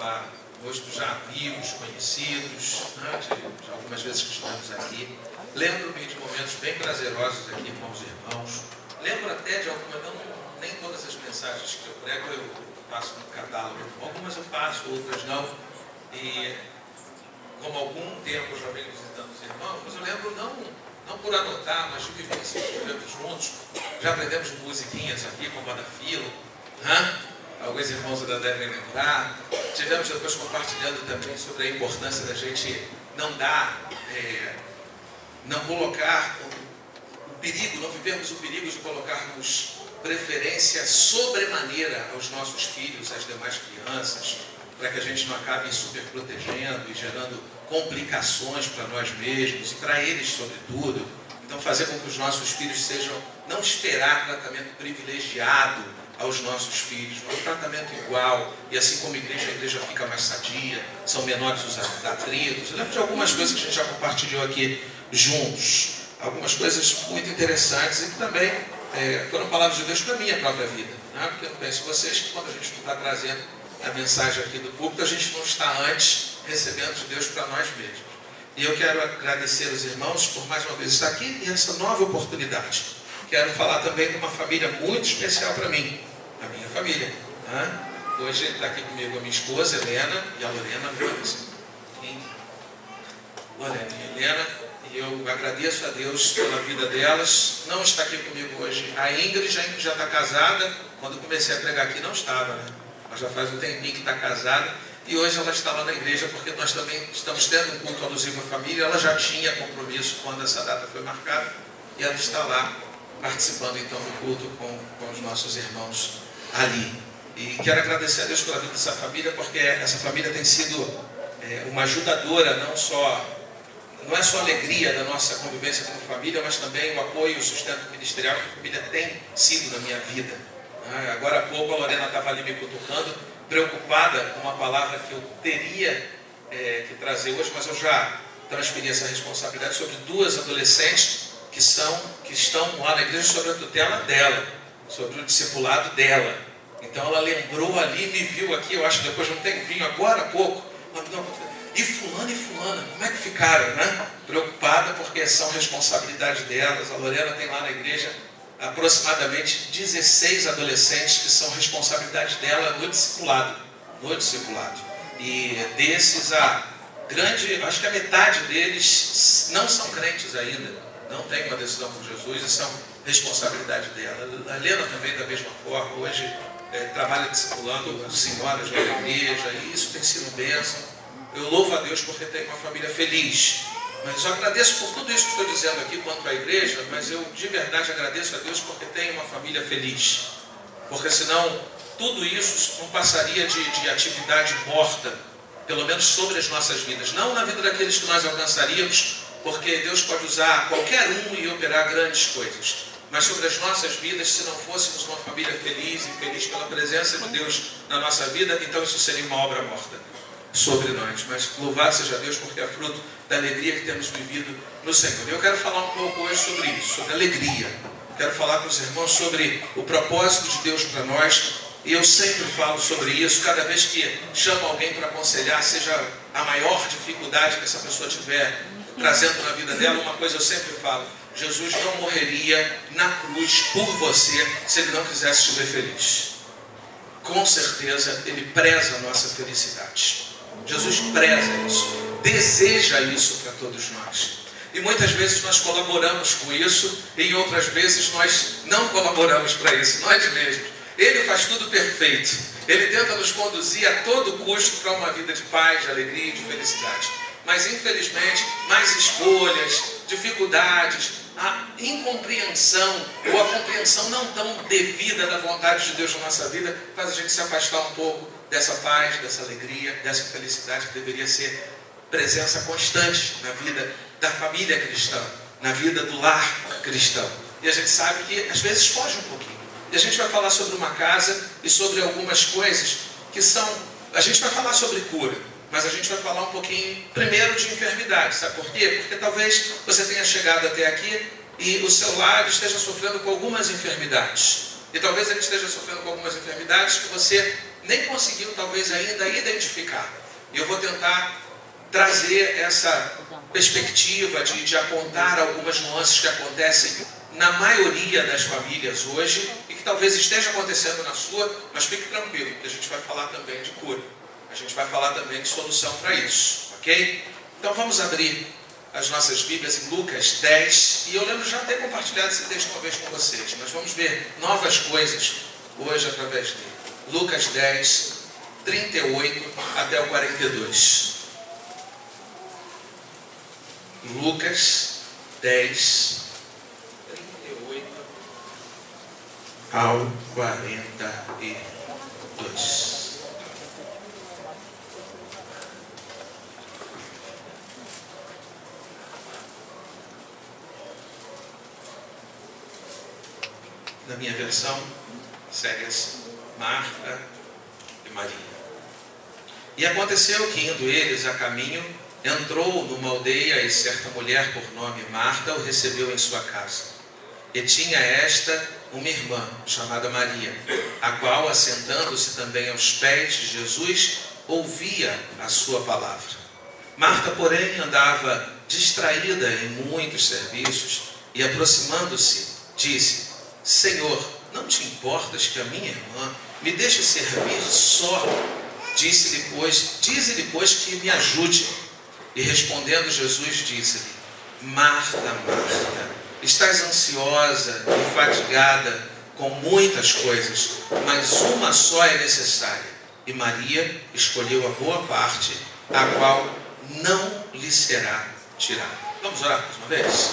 falar rostos já amigos, conhecidos, né, de algumas vezes que estamos aqui. Lembro-me de momentos bem prazerosos aqui com os irmãos. Lembro até de algumas, nem todas as mensagens que eu prego eu passo no catálogo. Algumas eu passo, outras não. E como há algum tempo eu já venho visitando os irmãos, mas eu lembro não por anotar, mas de vivências que tivemos juntos. Já aprendemos musiquinhas aqui, como a da Filo, né? Alguns irmãos ainda devem lembrar. Tivemos depois compartilhando também sobre a importância da gente não colocar o perigo, não vivermos o perigo de colocarmos preferência sobremaneira aos nossos filhos, às demais crianças, para que a gente não acabe superprotegendo e gerando complicações para nós mesmos e para eles sobretudo. Então fazer com que os nossos filhos não esperar tratamento privilegiado aos nossos filhos, mas um tratamento igual, e assim como a igreja fica mais sadia, são menores os atritos. Eu lembro de algumas coisas que a gente já compartilhou aqui juntos, algumas coisas muito interessantes e que também foram palavras de Deus para a minha própria vida, né? Porque eu penso vocês que quando a gente está trazendo a mensagem aqui do púlpito, a gente não está antes recebendo de Deus para nós mesmos. E eu quero agradecer os irmãos por mais uma vez estar aqui e essa nova oportunidade. Quero falar também de uma família muito especial para mim, a minha família, né? Hoje está aqui comigo a minha esposa, Helena, e a Lorena, Lorena e Helena, e eu agradeço a Deus pela vida delas. Não está aqui comigo hoje a Ingrid, já está casada. Quando comecei a pregar aqui não estava, né? Mas já faz um tempinho que está casada, e hoje ela está lá na igreja, porque nós também estamos tendo um culto alusivo à família. Ela já tinha compromisso quando essa data foi marcada, e ela está lá participando então do culto com os nossos irmãos ali. E quero agradecer a Deus pela vida dessa família, porque essa família tem sido uma ajudadora, não é só a alegria da nossa convivência como família, mas também o apoio e o sustento ministerial que a família tem sido na minha vida. Agora há pouco a Lorena estava ali me cutucando, preocupada com uma palavra que eu teria que trazer hoje, mas eu já transferi essa responsabilidade sobre duas adolescentes que estão lá na igreja sob a tutela dela, sobre o discipulado dela. Então ela lembrou ali, me viu aqui, eu acho que depois de um tempinho, agora há pouco, e fulana, como é que ficaram, né? Preocupada porque são responsabilidade delas. A Lorena tem lá na igreja aproximadamente 16 adolescentes que são responsabilidade dela no discipulado. E desses, acho que a metade deles não são crentes ainda, não tem uma decisão por Jesus e são responsabilidade dela. A Helena também da mesma forma, hoje trabalha discipulando senhoras na igreja, e isso tem sido bênção. Eu louvo a Deus porque tenho uma família feliz. Mas eu agradeço por tudo isso que estou dizendo aqui quanto à igreja, mas eu de verdade agradeço a Deus porque tenho uma família feliz. Porque senão tudo isso não passaria de atividade morta, pelo menos sobre as nossas vidas. Não na vida daqueles que nós alcançaríamos, porque Deus pode usar qualquer um e operar grandes coisas. Mas sobre as nossas vidas, se não fôssemos uma família feliz e feliz pela presença de Deus na nossa vida, então isso seria uma obra morta sobre nós. Mas louvado seja Deus porque é fruto da alegria que temos vivido no Senhor. Eu quero falar um pouco hoje sobre isso, sobre alegria. Quero falar com os irmãos sobre o propósito de Deus para nós. E eu sempre falo sobre isso, cada vez que chamo alguém para aconselhar, seja a maior dificuldade que essa pessoa tiver trazendo na vida dela, uma coisa eu sempre falo: Jesus não morreria na cruz por você se Ele não quisesse te ver feliz. Com certeza Ele preza a nossa felicidade. Jesus preza isso, deseja isso para todos nós. E muitas vezes nós colaboramos com isso, e em outras vezes nós não colaboramos para isso, nós mesmos. Ele faz tudo perfeito. Ele tenta nos conduzir a todo custo para uma vida de paz, de alegria e de felicidade. Mas infelizmente, mais escolhas, dificuldades, a incompreensão ou a compreensão não tão devida da vontade de Deus na nossa vida faz a gente se afastar um pouco dessa paz, dessa alegria, dessa felicidade que deveria ser presença constante na vida da família cristã, na vida do lar cristão. E a gente sabe que às vezes foge um pouquinho. E a gente vai falar sobre uma casa e sobre algumas coisas que são... A gente vai falar sobre cura, mas a gente vai falar um pouquinho primeiro de enfermidade. Sabe por quê? Porque talvez você tenha chegado até aqui e o seu lar esteja sofrendo com algumas enfermidades. E talvez ele esteja sofrendo com algumas enfermidades que você nem conseguiu talvez ainda identificar. E eu vou tentar trazer essa perspectiva de apontar algumas nuances que acontecem na maioria das famílias hoje e que talvez esteja acontecendo na sua, mas fique tranquilo, que a gente vai falar também de cura. A gente vai falar também de solução para isso, ok? Então vamos abrir as nossas Bíblias em Lucas 10, e eu lembro já ter compartilhado esse texto uma vez com vocês, mas vamos ver novas coisas hoje através dele. Lucas 10, 38 até o 42. Lucas 10, 38 ao 42. Na minha versão, segue assim: Marta e Maria. E aconteceu que, indo eles a caminho, entrou numa aldeia, e certa mulher por nome Marta o recebeu em sua casa. E tinha esta uma irmã, chamada Maria, a qual, assentando-se também aos pés de Jesus, ouvia a sua palavra. Marta, porém, andava distraída em muitos serviços, e aproximando-se, disse: Senhor, não te importas que a minha irmã me deixe servir só? Dize-lhe, pois, que me ajude. E respondendo Jesus, disse-lhe: Marta, Marta, estás ansiosa e fatigada com muitas coisas, mas uma só é necessária. E Maria escolheu a boa parte, a qual não lhe será tirada. Vamos orar mais uma vez?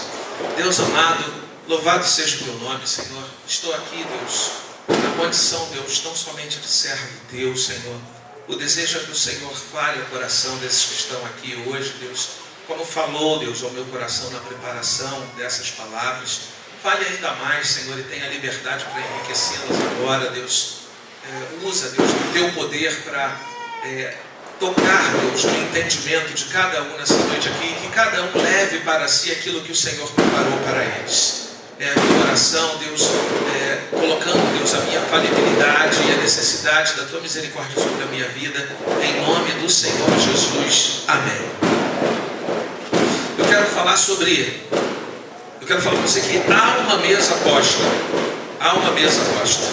Deus amado, louvado seja o teu nome, Senhor. Estou aqui, Deus, na condição, Deus, não somente de servo teu, Senhor. O desejo é que o Senhor fale ao coração desses que estão aqui hoje, Deus, como falou, Deus, ao meu coração na preparação dessas palavras. Fale ainda mais, Senhor, e tenha liberdade para enriquecê-las agora, Deus. Usa, Deus, o teu poder para tocar, Deus, no entendimento de cada um nessa noite aqui, que cada um leve para si aquilo que o Senhor preparou para eles. A minha oração, Deus, colocando, Deus, a minha falibilidade e a necessidade da tua misericórdia sobre a minha vida, em nome do Senhor Jesus. Amém. Eu quero falar com você que há uma mesa posta. Há uma mesa posta.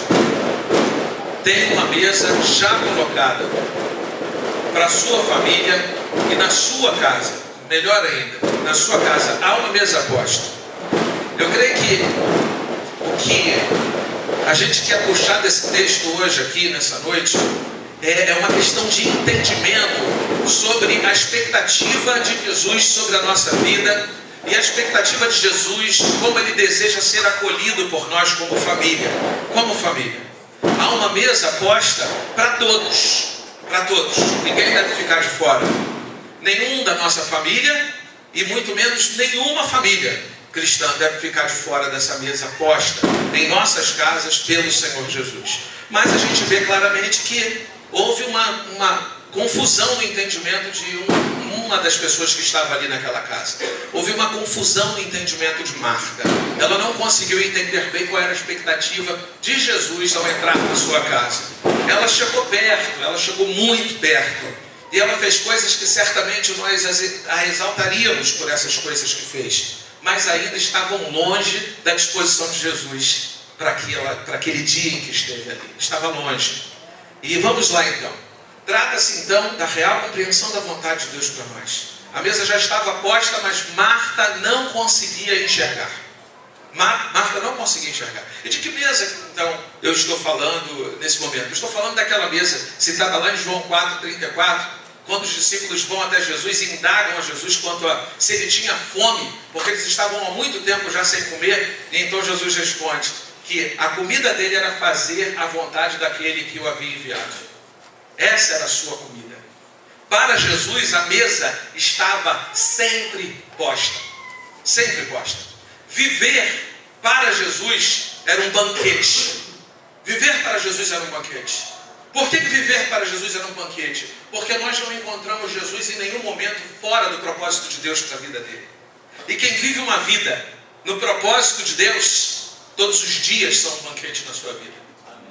Tem uma mesa já colocada para a sua família e na sua casa. Melhor ainda, na sua casa há uma mesa posta. Eu creio que o que a gente quer puxar desse texto hoje aqui, nessa noite, é uma questão de entendimento sobre a expectativa de Jesus sobre a nossa vida e a expectativa de Jesus, como Ele deseja ser acolhido por nós como família. Como família. Há uma mesa posta para todos. Para todos. Ninguém deve ficar de fora. Nenhum da nossa família e muito menos nenhuma família cristã deve ficar de fora dessa mesa posta em nossas casas pelo Senhor Jesus. Mas a gente vê claramente que houve uma confusão no entendimento de uma das pessoas que estava ali naquela casa. Houve uma confusão no entendimento de Marta. Ela não conseguiu entender bem qual era a expectativa de Jesus ao entrar na sua casa. Ela chegou perto, ela chegou muito perto. E ela fez coisas que certamente nós a exaltaríamos por essas coisas que fez. Mas ainda estavam longe da disposição de Jesus para aquele dia em que esteve ali. Estava longe. E vamos lá então. Trata-se então da real compreensão da vontade de Deus para nós. A mesa já estava posta, mas Marta não conseguia enxergar. Marta não conseguia enxergar. E de que mesa então eu estou falando nesse momento? Eu estou falando daquela mesa citada lá em João 4,34. Quando os discípulos vão até Jesus e indagam a Jesus quanto a se ele tinha fome, porque eles estavam há muito tempo já sem comer, e então Jesus responde que a comida dele era fazer a vontade daquele que o havia enviado. Essa era a sua comida. Para Jesus a mesa estava sempre posta. Sempre posta. Viver para Jesus era um banquete. Viver para Jesus era um banquete. Por que viver para Jesus era um banquete? Porque nós não encontramos Jesus em nenhum momento fora do propósito de Deus para a vida dele. E quem vive uma vida no propósito de Deus, todos os dias são um banquete na sua vida.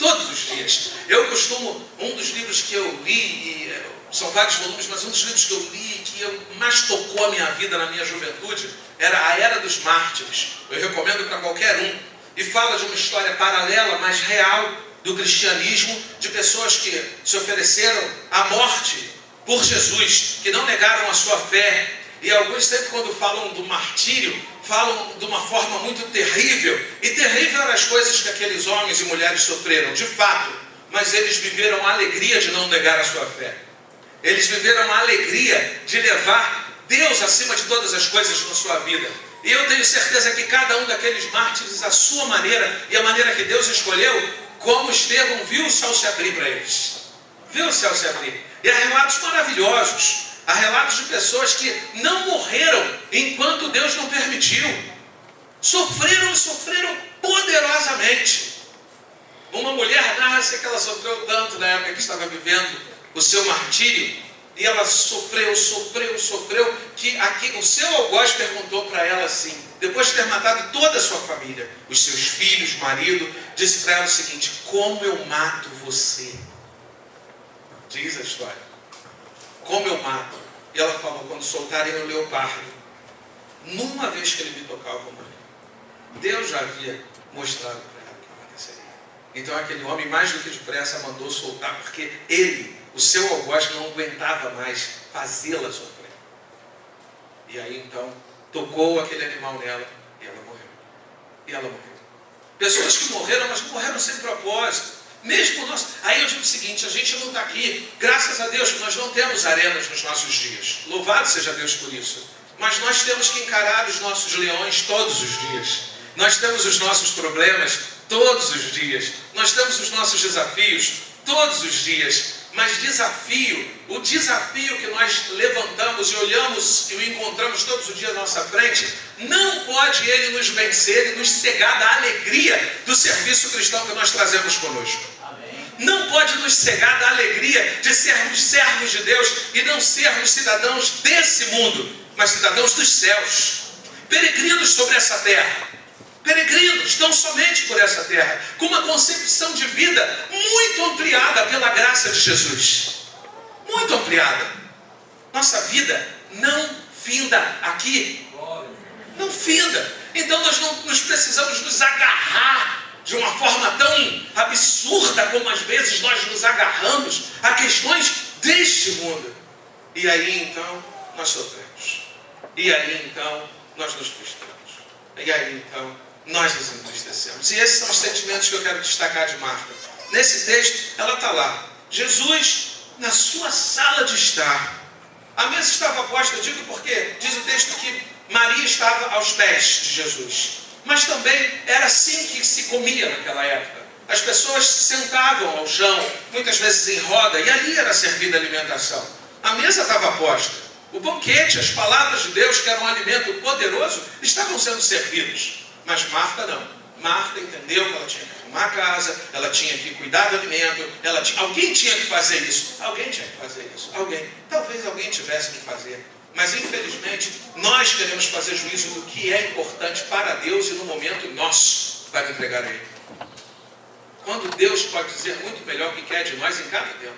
todos os dias. Eu costumo, um dos livros que eu li, são vários volumes, mas um dos livros que eu li, que mais tocou a minha vida na minha juventude, era A Era dos Mártires. Eu recomendo para qualquer um. E fala de uma história paralela, mas real, do cristianismo, de pessoas que se ofereceram à morte por Jesus, que não negaram a sua fé. E alguns sempre quando falam do martírio, falam de uma forma muito terrível. E terrível eram as coisas que aqueles homens e mulheres sofreram, de fato. Mas eles viveram a alegria de não negar a sua fé. Eles viveram a alegria de levar Deus acima de todas as coisas na sua vida. E eu tenho certeza que cada um daqueles mártires, a sua maneira e a maneira que Deus escolheu, como Estevão viu o céu se abrir para eles. Viu o céu se abrir. E há relatos maravilhosos. Há relatos de pessoas que não morreram enquanto Deus não permitiu. Sofreram poderosamente. Uma mulher narra-se que ela sofreu tanto na época que estava vivendo o seu martírio. E ela sofreu, que o seu algoz perguntou para ela assim, depois de ter matado toda a sua família, os seus filhos, marido, disse para ela o seguinte: como eu mato você? Diz a história. Como eu mato? E ela falou: quando soltarem o leopardo, numa vez que ele me tocar, eu vou morrer. Deus já havia mostrado para ela o que aconteceria. Então aquele homem, mais do que depressa, mandou soltar, porque ele, o seu algoz, não aguentava mais fazê-la sofrer. E aí então tocou aquele animal nela e ela morreu. Pessoas que morreram, mas morreram sem propósito. Mesmo nós. Aí eu digo o seguinte: a gente não está aqui, graças a Deus que nós não temos arenas nos nossos dias. Louvado seja Deus por isso. Mas nós temos que encarar os nossos leões todos os dias. Nós temos os nossos problemas todos os dias. Nós temos os nossos desafios todos os dias. Mas o desafio que nós levantamos e olhamos e o encontramos todos os dias à nossa frente, não pode ele nos vencer e nos cegar da alegria do serviço cristão que nós trazemos conosco. Amém. Não pode nos cegar da alegria de sermos servos de Deus e não sermos cidadãos desse mundo, mas cidadãos dos céus, peregrinos sobre essa terra. Peregrinos, tão somente por essa terra, com uma concepção de vida muito ampliada pela graça de Jesus. Muito ampliada. Nossa vida não finda aqui. Não finda. Então nós não nos precisamos nos agarrar de uma forma tão absurda como às vezes nós nos agarramos a questões deste mundo. E aí então nós sofremos. E aí então nós nos frustramos. E aí então nós nos entristecemos. E esses são os sentimentos que eu quero destacar de Marta. Nesse texto, ela está lá. Jesus, na sua sala de estar. A mesa estava posta, eu digo porque diz o texto que Maria estava aos pés de Jesus. Mas também era assim que se comia naquela época. As pessoas sentavam ao chão, muitas vezes em roda, e ali era servida a alimentação. A mesa estava posta. O banquete, as palavras de Deus, que eram um alimento poderoso, estavam sendo servidos. Mas Marta não. Marta entendeu que ela tinha que arrumar a casa, ela tinha que cuidar do alimento, alguém tinha que fazer isso. Talvez alguém tivesse que fazer. Mas infelizmente, nós queremos fazer juízo do que é importante para Deus e no momento nosso para entregar a Ele. Quando Deus pode dizer muito melhor o que quer de nós em cada tempo.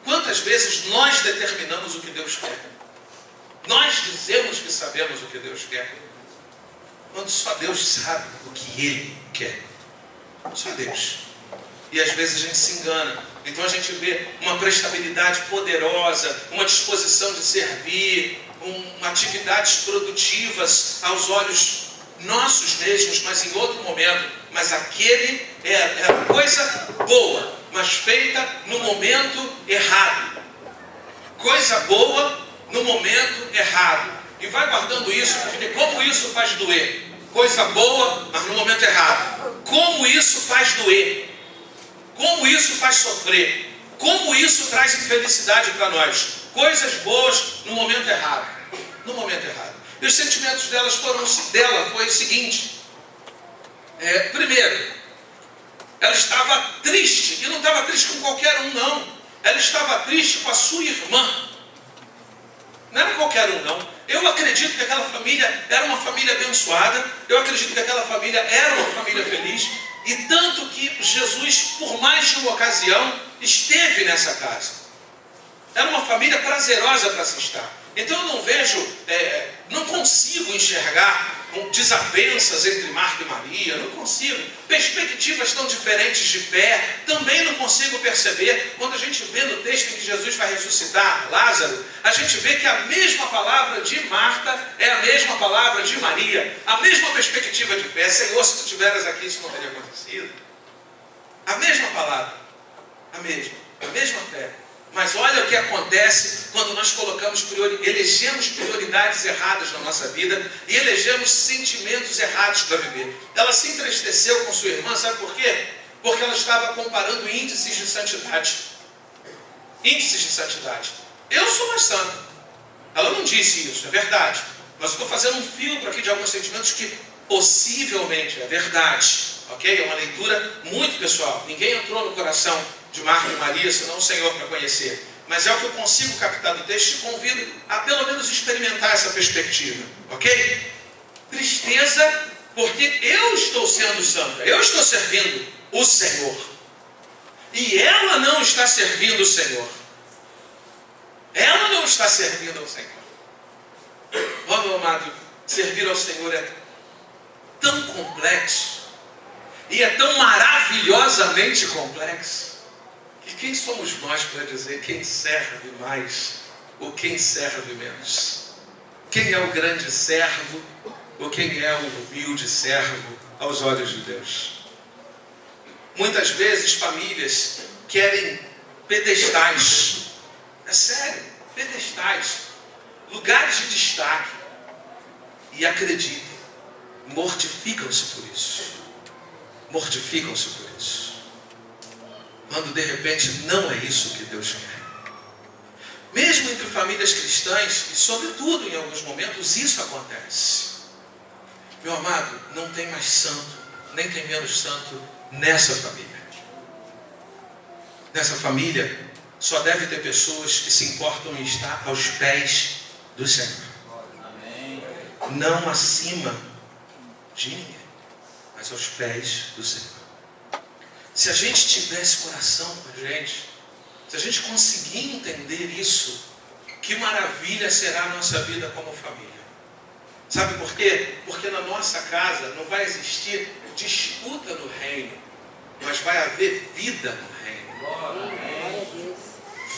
Quantas vezes nós determinamos o que Deus quer? Nós dizemos que sabemos o que Deus quer. Quando só Deus sabe o que Ele quer. Só Deus. E às vezes a gente se engana. Então a gente vê uma prestabilidade poderosa, uma disposição de servir, atividades produtivas aos olhos nossos mesmos, mas em outro momento. Mas aquele é coisa boa, mas feita no momento errado. Coisa boa no momento errado. E vai guardando isso, porque como isso faz doer. Coisa boa, mas no momento errado. Como isso faz doer. Como isso faz sofrer. Como isso traz infelicidade para nós. Coisas boas no momento errado. No momento errado. E os sentimentos dela foi o seguinte. Primeiro, ela estava triste. E não estava triste com qualquer um, não. Ela estava triste com a sua irmã. Não era qualquer um, não. Eu acredito que aquela família era uma família abençoada. Eu acredito que aquela família era uma família feliz. E tanto que Jesus, por mais de uma ocasião, esteve nessa casa. Era uma família prazerosa para se estar. Então eu não vejo, não consigo enxergar desavenças entre Marta e Maria, não consigo. Perspectivas tão diferentes de fé, também não consigo perceber. Quando a gente vê no texto em que Jesus vai ressuscitar Lázaro, a gente vê que a mesma palavra de Marta é a mesma palavra de Maria, a mesma perspectiva de fé. Senhor, se tu estiveras aqui, isso não teria acontecido. A mesma palavra, a mesma fé. Mas olha o que acontece quando nós elegemos prioridades erradas na nossa vida e elegemos sentimentos errados para viver. Ela se entristeceu com sua irmã, sabe por quê? Porque ela estava comparando índices de santidade. Índices de santidade. Eu sou mais santo. Ela não disse isso, é verdade. Mas eu estou fazendo um filtro aqui de alguns sentimentos que possivelmente é verdade. Ok? É uma leitura muito pessoal. Ninguém entrou no coração de Marta e Maria, senão o Senhor para conhecer. Mas é o que eu consigo captar do texto e convido a pelo menos experimentar essa perspectiva. Ok? Tristeza, porque eu estou sendo santa, eu estou servindo o Senhor. E ela não está servindo o Senhor. Ela não está servindo ao Senhor. Ó, meu amado, servir ao Senhor é tão complexo e é tão maravilhosamente complexo. E quem somos nós para dizer quem serve mais ou quem serve menos? Quem é o grande servo ou quem é o humilde servo aos olhos de Deus? Muitas vezes famílias querem pedestais. É sério, pedestais. Lugares de destaque. E acreditem, mortificam-se por isso. Mortificam-se por isso. Quando de repente não é isso que Deus quer. Mesmo entre famílias cristãs, e sobretudo em alguns momentos, isso acontece. Meu amado, não tem mais santo, nem tem menos santo nessa família. Nessa família, só deve ter pessoas que se importam em estar aos pés do Senhor. Não acima de ninguém, mas aos pés do Senhor. Se a gente tivesse coração com a gente, se a gente conseguir entender isso, que maravilha será a nossa vida como família. Sabe por quê? Porque na nossa casa não vai existir disputa no reino, mas vai haver vida no reino.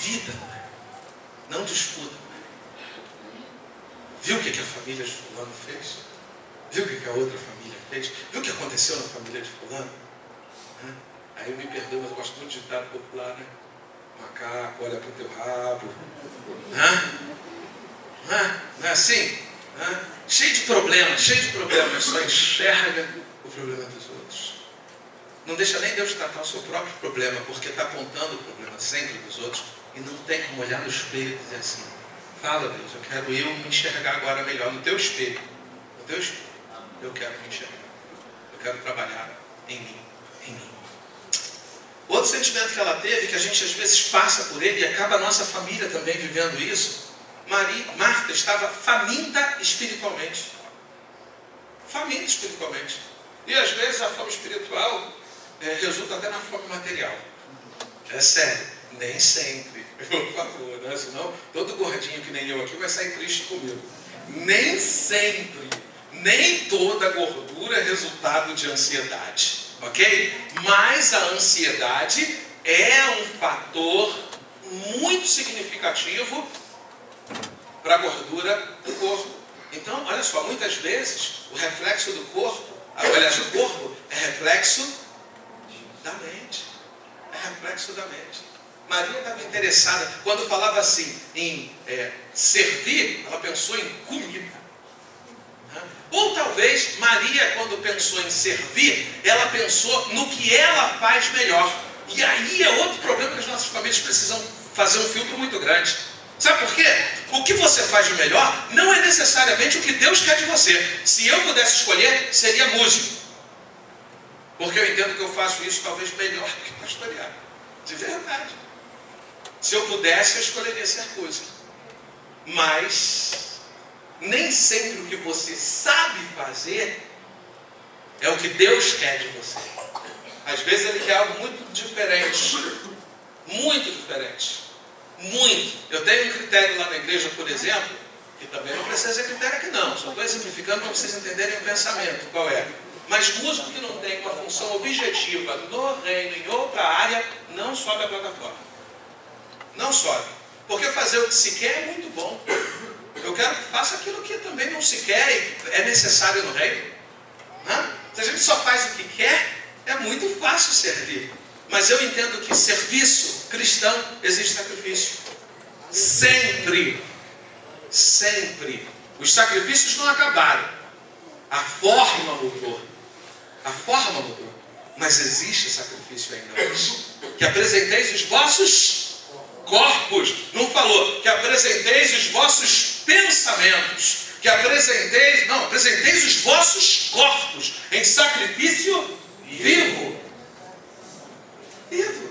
Vida no reino, não disputa no reino. Viu o que a família de fulano fez? Viu o que a outra família fez? Viu o que aconteceu na família de fulano? Aí eu me perdoo, mas eu gosto muito de ditado popular, né? Macaco, olha para o teu rabo. Não é assim? Cheio de problemas, só enxerga o problema dos outros. Não deixa nem Deus tratar o seu próprio problema, porque está apontando o problema sempre dos outros e não tem como olhar no espelho e dizer assim: fala, Deus, eu quero me enxergar agora melhor no teu espelho. No teu espelho. Eu quero me enxergar. Eu quero trabalhar em mim. Outro sentimento que ela teve, que a gente às vezes passa por ele e acaba a nossa família também vivendo isso. Marta estava faminta espiritualmente. Faminta espiritualmente. E às vezes a fome espiritual resulta até na fome material. É sério, nem sempre. Por favor, né? Senão todo gordinho que nem eu aqui vai sair triste comigo. Nem sempre. Nem toda gordura é resultado de ansiedade. Ok? Mas a ansiedade é um fator muito significativo para a gordura do corpo. Então, olha só, muitas vezes o reflexo do corpo, aliás, o corpo é reflexo da mente. É reflexo da mente. Maria estava interessada, quando falava assim em servir, ela pensou em comida. Ou talvez Maria, quando pensou em servir, ela pensou no que ela faz melhor. E aí é outro problema que as nossas famílias precisam fazer um filtro muito grande. Sabe por quê? O que você faz de melhor não é necessariamente o que Deus quer de você. Se eu pudesse escolher, seria músico. Porque eu entendo que eu faço isso talvez melhor do que pastorear. De verdade. Se eu pudesse, eu escolheria ser músico. Mas nem sempre o que você sabe fazer é o que Deus quer de você. Às vezes ele quer algo muito diferente. Muito diferente. Muito. Eu tenho um critério lá na igreja, por exemplo, que também não precisa ser critério aqui não. Só estou exemplificando para vocês entenderem o pensamento. Qual é? Mas músico que não tem uma função objetiva no reino, em outra área, não sobe a plataforma. Não sobe. Porque fazer o que se quer é muito bom. Eu quero que faça aquilo que também não se quer e é necessário no reino. Se a gente só faz o que quer, é muito fácil servir. Mas eu entendo que serviço cristão exige sacrifício. Sempre. Sempre. Os sacrifícios não acabaram. A forma mudou. A forma mudou. Mas existe sacrifício ainda hoje. Que apresenteis os vossos corpos. Não falou que apresenteis os vossos pensamentos. Que apresenteis, não, apresenteis os vossos corpos em sacrifício vivo. Vivo.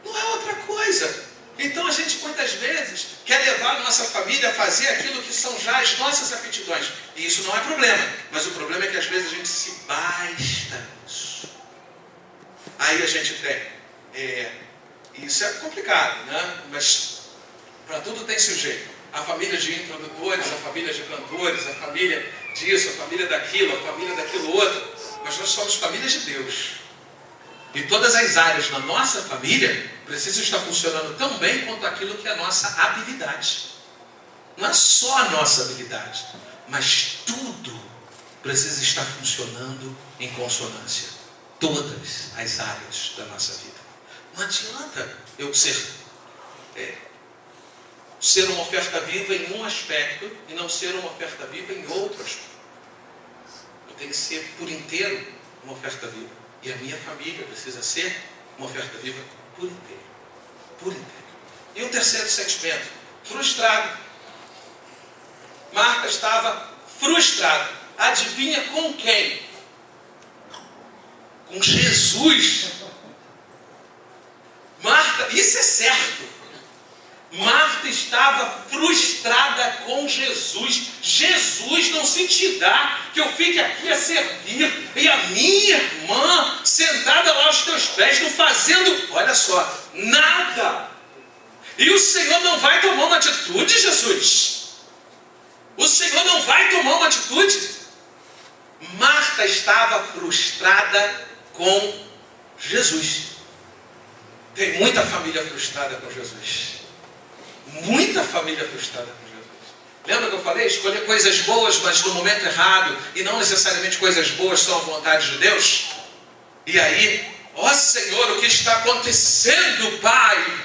Não é outra coisa. Então a gente muitas vezes quer levar a nossa família a fazer aquilo que são já as nossas aptidões. E isso não é problema. Mas o problema é que às vezes a gente se basta nisso. Aí a gente tem. Isso é complicado, né? Mas para tudo tem seu jeito. A família de introdutores, a família de cantores, a família disso, a família daquilo outro. Mas nós somos famílias de Deus. E todas as áreas da nossa família precisam estar funcionando tão bem quanto aquilo que é a nossa habilidade. Não é só a nossa habilidade, mas tudo precisa estar funcionando em consonância. Todas as áreas da nossa vida. Não adianta eu ser uma oferta viva em um aspecto e não ser uma oferta viva em outro aspecto. Eu tenho que ser por inteiro uma oferta viva. E a minha família precisa ser uma oferta viva por inteiro. Por inteiro. E o terceiro sentimento, frustrado. Marta estava frustrada. Adivinha com quem? Com Jesus. Marta, isso é certo. Marta estava frustrada com Jesus. Jesus não se te dá que eu fique aqui a servir e a minha irmã sentada lá aos teus pés, não fazendo, olha só, nada. E o Senhor não vai tomar uma atitude, Jesus. O Senhor não vai tomar uma atitude. Marta estava frustrada com Jesus. Tem muita família frustrada com Jesus. Muita família frustrada com Jesus. Lembra que eu falei? Escolher coisas boas, mas no momento errado. E não necessariamente coisas boas são a vontade de Deus. E aí, ó Senhor, o que está acontecendo, Pai?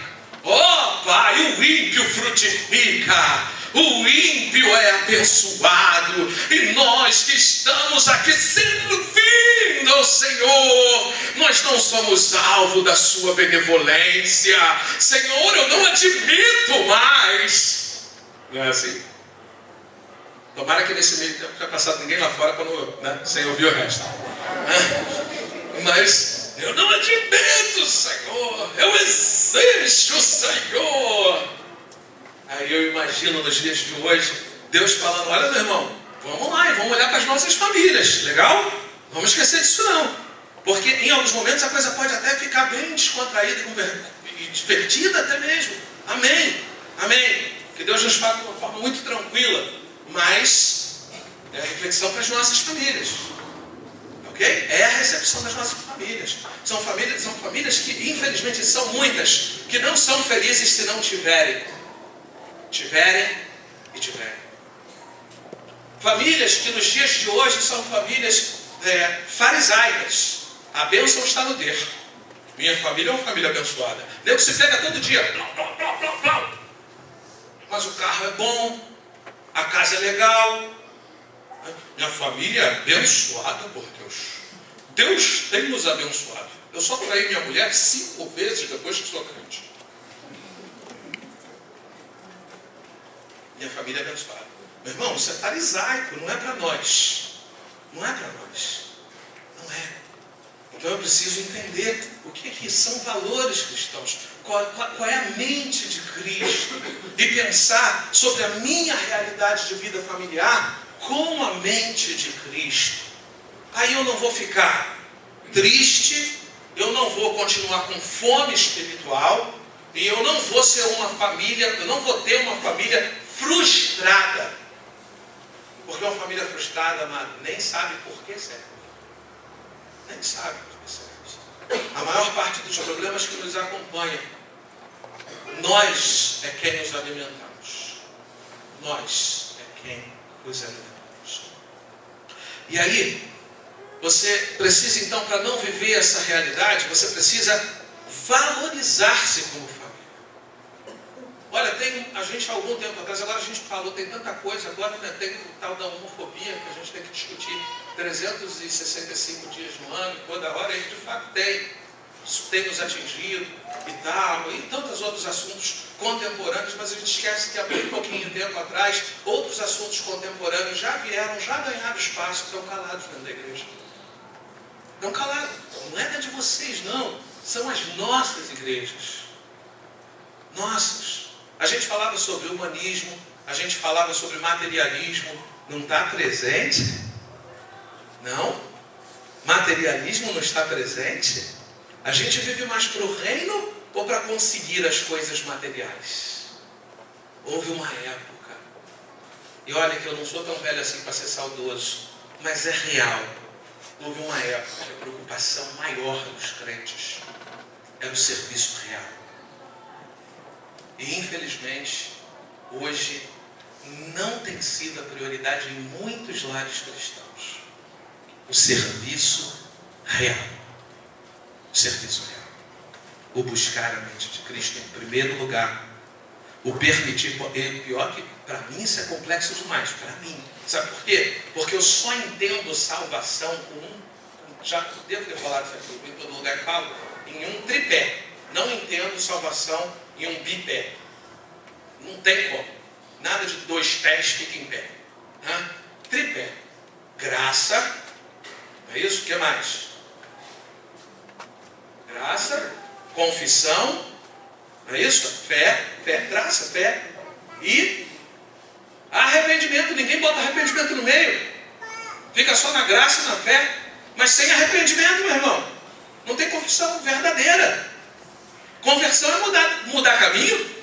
Ó Pai, o ímpio frutifica. O ímpio é abençoado. E nós que estamos aqui servindo ao Senhor, nós não somos alvo da sua benevolência. Senhor, eu não admito mais. Não é assim? Tomara que nesse meio tempo não tenha passado ninguém lá fora sem ouvir o resto. Mas eu não admito, Senhor. Eu exijo, Senhor. Aí eu imagino nos dias de hoje, Deus falando, olha meu irmão, vamos lá e vamos olhar para as nossas famílias, legal? Não vamos esquecer disso não. Porque em alguns momentos a coisa pode até ficar bem descontraída e divertida até mesmo. Amém, amém. Que Deus nos fale de uma forma muito tranquila, mas é a reflexão para as nossas famílias. Ok? É a recepção das nossas famílias. São famílias que infelizmente são muitas, que não são felizes se não tiverem. Tiverem. Famílias que nos dias de hoje são famílias farisaicas. A bênção está no ter. Minha família é uma família abençoada. Deus se pega todo dia. Mas o carro é bom, a casa é legal. Minha família é abençoada por Deus. Deus tem nos abençoado. Eu só traí minha mulher 5 vezes depois que sou crente. Minha família é abençoada. Meu irmão, isso é farisaico, não é para nós. Não é para nós. Não é. Então eu preciso entender o que são valores cristãos. Qual é a mente de Cristo. E pensar sobre a minha realidade de vida familiar com a mente de Cristo. Aí eu não vou ficar triste eu não vou continuar com fome espiritual, e eu não vou ser uma família, eu não vou ter uma família frustrada. Porque uma família frustrada, amado, nem sabe por que serve. Nem sabe por que serve. A maior parte dos problemas que nos acompanham, nós é quem nos alimentamos. Nós é quem nos alimentamos. E aí, você precisa então, para não viver essa realidade, você precisa valorizar-se como família. Olha, a gente há algum tempo atrás, agora a gente falou, tem tanta coisa, agora tem o tal da homofobia que a gente tem que discutir 365 dias no ano, toda hora, e de fato isso tem nos atingido e tal, e tantos outros assuntos contemporâneos, mas a gente esquece que há muito pouquinho tempo atrás, outros assuntos contemporâneos já ganharam espaço, estão calados dentro da igreja. Estão calados, não é da de vocês não, são as nossas igrejas. Nossas. A gente falava sobre humanismo, a gente falava sobre materialismo, não está presente? Não? Materialismo não está presente? A gente vive mais para o reino ou para conseguir as coisas materiais? Houve uma época, e olha que eu não sou tão velho assim para ser saudoso, mas é real. Houve uma época que a preocupação maior dos crentes era o serviço real. E infelizmente, hoje, não tem sido a prioridade em muitos lares cristãos. O serviço real. O serviço real. O buscar a mente de Cristo em primeiro lugar. O permitir, pior que para mim isso é complexo demais, para mim. Sabe por quê? Porque eu só entendo salvação já devo ter falado isso aqui, em todo lugar que falo, em um tripé. Não entendo salvação em um bipé. Não tem como. Nada de 2 pés fica em pé. Tripé. Graça. Não é isso? O que mais? Graça. Confissão. Não é isso? Fé. Graça, fé. E arrependimento. Ninguém bota arrependimento no meio. Fica só na graça e na fé. Mas sem arrependimento, meu irmão. Não tem confissão verdadeira. Conversão é mudar caminho.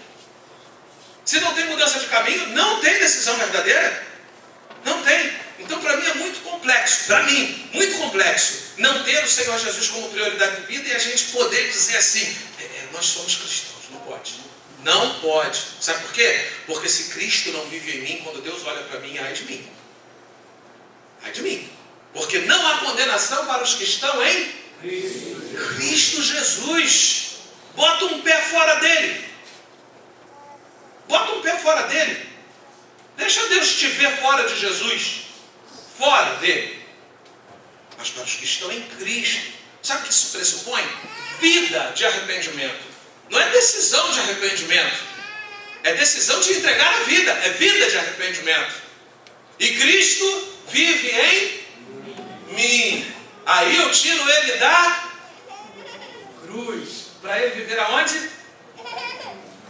Se não tem mudança de caminho, não tem decisão verdadeira. Não tem. Então, para mim, é muito complexo. Para mim, muito complexo. Não ter o Senhor Jesus como prioridade de vida e a gente poder dizer assim, nós somos cristãos. Não pode. Não pode. Sabe por quê? Porque se Cristo não vive em mim, quando Deus olha para mim, ai de mim. Ai de mim. Porque não há condenação para os que estão em Cristo Jesus. Bota um pé fora dele. Bota um pé fora dele. Deixa Deus te ver fora de Jesus. Fora dele. Mas para os que estão em Cristo. Sabe o que isso pressupõe? Vida de arrependimento. Não é decisão de arrependimento. É decisão de entregar a vida. É vida de arrependimento. E Cristo vive em mim. Aí eu tiro ele da cruz. Para ele viver aonde?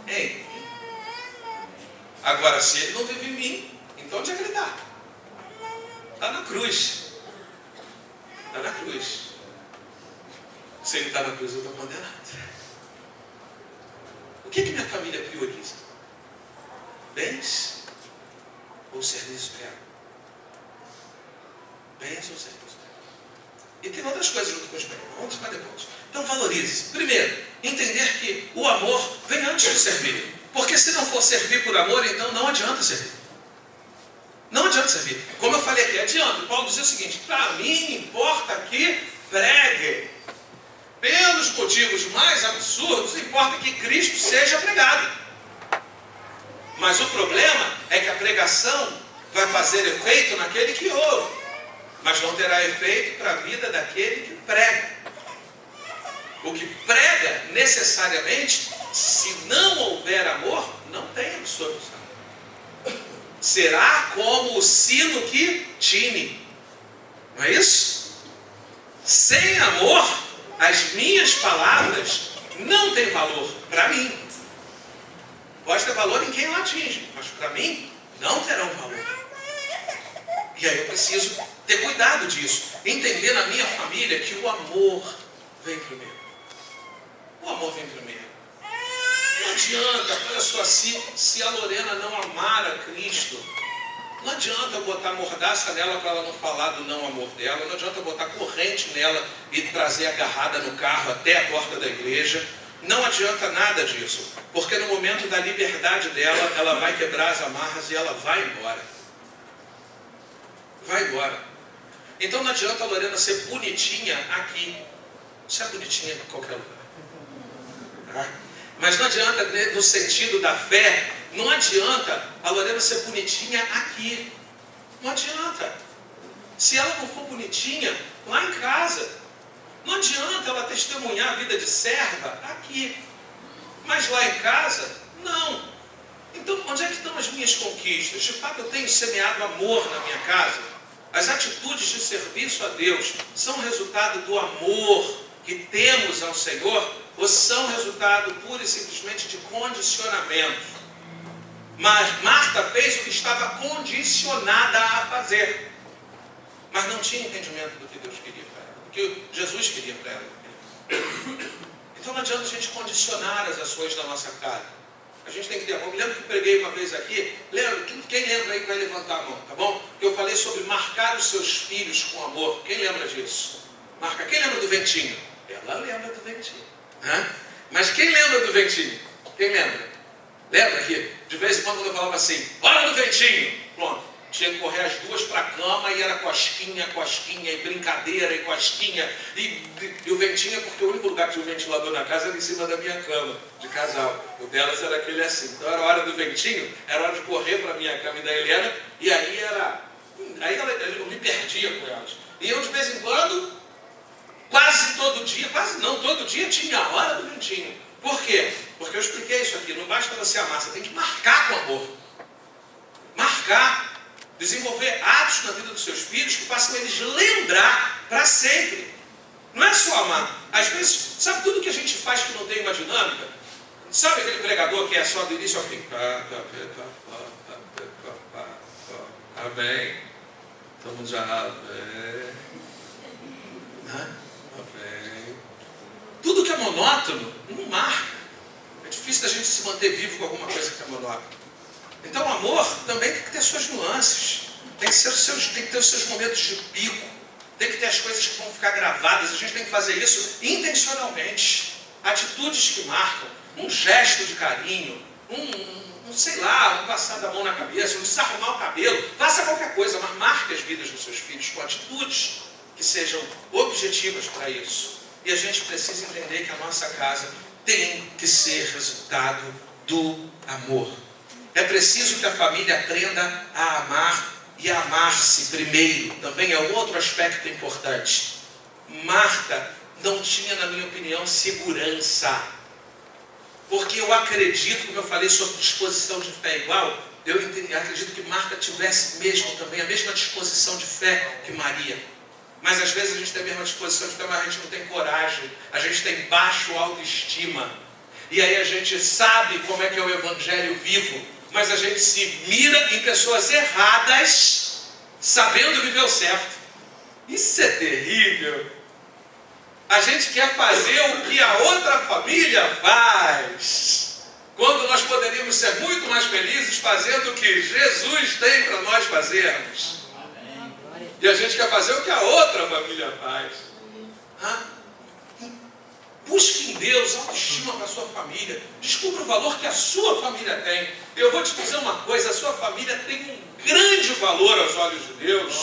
Ei. Agora, se ele não vive em mim, então onde é que ele está? Está na cruz. Está na cruz. Se ele está na cruz, eu estou condenado. O que minha família prioriza? Bens ou serviço real? Bens ou serviço real? E tem outras coisas junto com os bens. Vamos para depois. Então valorize. Primeiro, entender que o amor vem antes de servir. Porque se não for servir por amor, então não adianta servir. Não adianta servir. Como eu falei aqui, adianta. Paulo dizia o seguinte, para mim importa que pregue. Pelos motivos mais absurdos, importa que Cristo seja pregado. Mas o problema é que a pregação vai fazer efeito naquele que ouve, mas não terá efeito para a vida daquele que prega. O que prega, necessariamente, se não houver amor, não tem absorção. Será como o sino que tine. Não é isso? Sem amor, as minhas palavras não têm valor para mim. Pode ter valor em quem o atinge, mas para mim não terão valor. E aí eu preciso ter cuidado disso. Entender na minha família que o amor vem primeiro. O amor vem primeiro. Não adianta, olha só, se a Lorena não amar a Cristo, não adianta botar mordaça nela para ela não falar do não amor dela, não adianta botar corrente nela e trazer agarrada no carro até a porta da igreja, não adianta nada disso, porque no momento da liberdade dela, ela vai quebrar as amarras e ela vai embora. Vai embora. Então não adianta a Lorena ser bonitinha aqui, você é bonitinha em qualquer lugar. Tá? Mas não adianta, no sentido da fé, não adianta a Lorena ser bonitinha aqui. Não adianta. Se ela não for bonitinha, lá em casa. Não adianta ela testemunhar a vida de serva aqui. Mas lá em casa, não. Então, onde é que estão as minhas conquistas? De fato, eu tenho semeado amor na minha casa. As atitudes de serviço a Deus são resultado do amor que temos ao Senhor, ou são resultado pura e simplesmente de condicionamento? Mas Marta fez o que estava condicionada a fazer, mas não tinha entendimento do que Deus queria para ela, do que Jesus queria para ela. Então não adianta a gente condicionar as ações da nossa casa. A gente tem que ter amor. Me lembro que preguei uma vez aqui. Quem lembra aí vai levantar a mão, tá bom? Eu falei sobre marcar os seus filhos com amor. Quem lembra disso? Marca. Quem lembra do ventinho? Ela lembra do ventinho. Mas quem lembra do ventinho? Quem lembra? Lembra que de vez em quando eu falava assim, hora do ventinho, pronto, tinha que correr as duas para a cama e era cosquinha, e brincadeira, e cosquinha, e o ventinho é porque o único lugar que tinha um ventilador na casa era em cima da minha cama, de casal. O delas era aquele assim. Então era hora do ventinho, era hora de correr para a minha cama e da Helena, e aí eu me perdia com elas. E eu de vez em quando, quase todo dia tinha a hora do ventinho. Por quê? Porque eu expliquei isso aqui, não basta você amar, você tem que marcar com amor. Marcar, desenvolver atos na vida dos seus filhos que façam eles lembrar para sempre. Não é só amar. Às vezes, sabe tudo que a gente faz que não tem uma dinâmica? Sabe aquele pregador que é só do início ao fim? Amém. Estamos já. Amém. Tudo que é monótono, não marca. É difícil da gente se manter vivo com alguma coisa que é monótona. Então o amor também tem que ter suas nuances. Tem que ter os seus momentos de pico. Tem que ter as coisas que vão ficar gravadas. A gente tem que fazer isso intencionalmente. Atitudes que marcam. Um gesto de carinho. Um passar da mão na cabeça. Um desarrumar o cabelo. Faça qualquer coisa, mas marque as vidas dos seus filhos com atitudes que sejam objetivas para isso. E a gente precisa entender que a nossa casa tem que ser resultado do amor. É preciso que a família aprenda a amar e a amar-se primeiro. Também é outro aspecto importante. Marta não tinha, na minha opinião, segurança. Porque eu acredito, como eu falei sobre disposição de fé igual, eu acredito que Marta tivesse mesmo também a mesma disposição de fé que Maria. Mas às vezes a gente tem a mesma disposição de fé, mas a gente não tem coragem. A gente tem baixo autoestima. E aí a gente sabe como é que é o evangelho vivo, mas a gente se mira em pessoas erradas, sabendo viver o certo. Isso é terrível. A gente quer fazer o que a outra família faz, quando nós poderíamos ser muito mais felizes fazendo o que Jesus tem para nós fazermos. E a gente quer fazer o que a outra família faz. Busque em Deus autoestima para a sua família. Descubra o valor que a sua família tem. Eu vou te dizer uma coisa, a sua família tem um grande valor aos olhos de Deus.